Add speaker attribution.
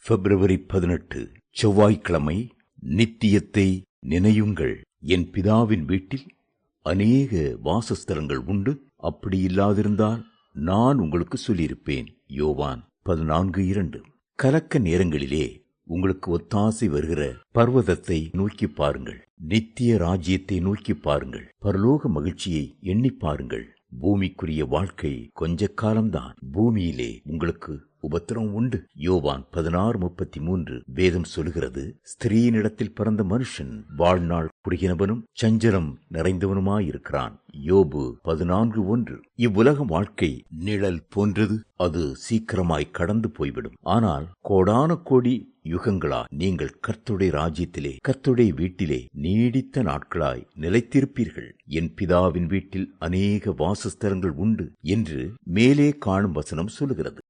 Speaker 1: பிப்ரவரி 18 செவ்வாய்க்கிழமை. நித்தியத்தை நினையுங்கள். என் பிதாவின் வீட்டில் அநேக வாசஸ்தலங்கள் உண்டு. அப்படி இல்லாதிருந்தால் நான் உங்களுக்கு சொல்லியிருப்பேன். யோவான் 14:2. கலக்க நேரங்களிலே உங்களுக்கு ஒத்தாசை வருகிற பர்வதத்தை நோக்கி பாருங்கள். நித்திய ராஜ்யத்தை நோக்கி பாருங்கள். பரலோக மகிழ்ச்சியை எண்ணி பாருங்கள். பூமிக்குரிய வாழ்க்கை கொஞ்ச காலம்தான். பூமியிலே உங்களுக்கு உபத்திரம் உண்டு. யோவான் 16:33 வேதம் சொல்லுகிறது, ஸ்திரீனிடத்தில் பிறந்த மனுஷன் வாழ்நாள் குறுகினவனும் சஞ்சலம் நிறைந்தவனுமாயிருக்கிறான். யோபு 14:1. இவ்வுலக வாழ்க்கை நிழல் போன்றது. அது சீக்கிரமாய் கடந்து போய்விடும். ஆனால் கோடான கோடி யுகங்களா நீங்கள் கர்த்தருடைய ராஜ்யத்திலே, கர்த்தருடைய வீட்டிலே நீடித்த நாட்களாய் நிலைத்திருப்பீர்கள். என் பிதாவின் வீட்டில் அநேக வாசஸ்தலங்கள் உண்டு என்று மேலே காணும் வசனம் சொல்லுகிறது.